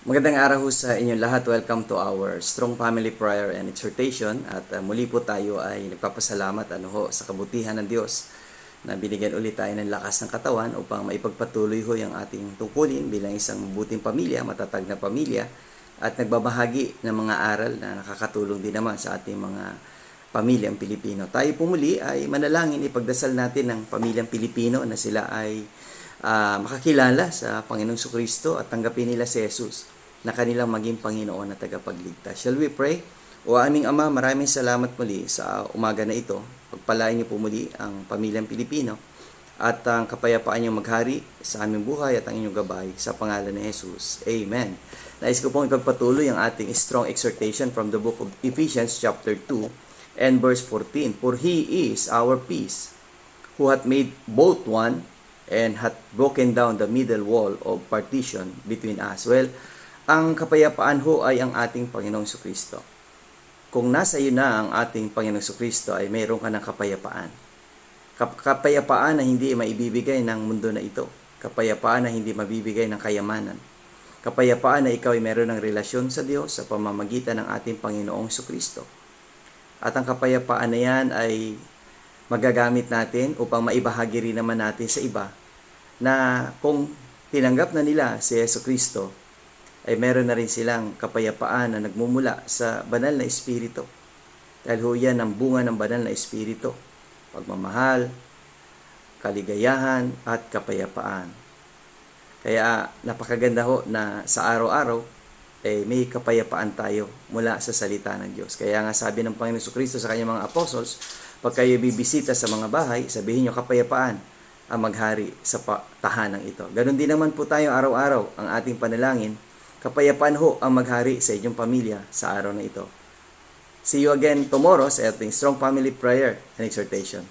Magandang araw ho sa inyong lahat. Welcome to our Strong Family Prayer and Exhortation. At muli po tayo ay nagpapasalamat sa kabutihan ng Diyos na binigyan ulit tayo ng lakas ng katawan upang maipagpatuloy ho yung ating tungkulin bilang isang mabuting pamilya, matatag na pamilya, at nagbabahagi ng mga aral na nakakatulong din naman sa ating mga pamilyang Pilipino. Tayo po muli ay manalangin, ipagdasal natin ng pamilyang Pilipino na sila ay makakilala sa Panginoong Kristo at tanggapin nila si Jesus na kanilang maging Panginoon at tagapagligtas. Shall we pray? O aming Ama, maraming salamat muli sa umaga na ito. Pagpalain niyo po muli ang pamilyang Pilipino at ang kapayapaan niyo maghari sa aming buhay at ang inyong gabay sa pangalan ni Jesus. Amen. Nais ko pong ipagpatuloy ang ating strong exhortation from the book of Ephesians chapter 2 and verse 14. For He is our peace, who hath made both one and hath broken down the middle wall of partition between us. Well, ang kapayapaan ho ay ang ating Panginoong Kristo. Kung nasa iyo na ang ating Panginoong Kristo ay mayroon ka ng kapayapaan. Kapayapaan na hindi maibibigay ng mundo na ito. Kapayapaan na hindi mabibigay ng kayamanan. Kapayapaan na ikaw ay mayroon ng relasyon sa Diyos sa pamamagitan ng ating Panginoong Kristo. At ang kapayapaan na yan ay magagamit natin upang maibahagi rin naman natin sa iba na kung tinanggap na nila si Jesucristo, ay meron na rin silang kapayapaan na nagmumula sa banal na Espiritu. Dahil ho yan ang bunga ng banal na Espiritu. Pagmamahal, kaligayahan, at kapayapaan. Kaya napakaganda ho na sa araw-araw, may kapayapaan tayo mula sa salita ng Diyos. Kaya nga sabi ng Panginoon Kristo sa kanyang mga apostles, pag kayo bibisita sa mga bahay, sabihin nyo kapayapaan ang maghari sa tahanan ito. Ganon din naman po tayo araw-araw ang ating panalangin. Kapayapaan ho ang maghari sa inyong pamilya sa araw na ito. See you again tomorrow sa ating Strong Family Prayer and Exhortation.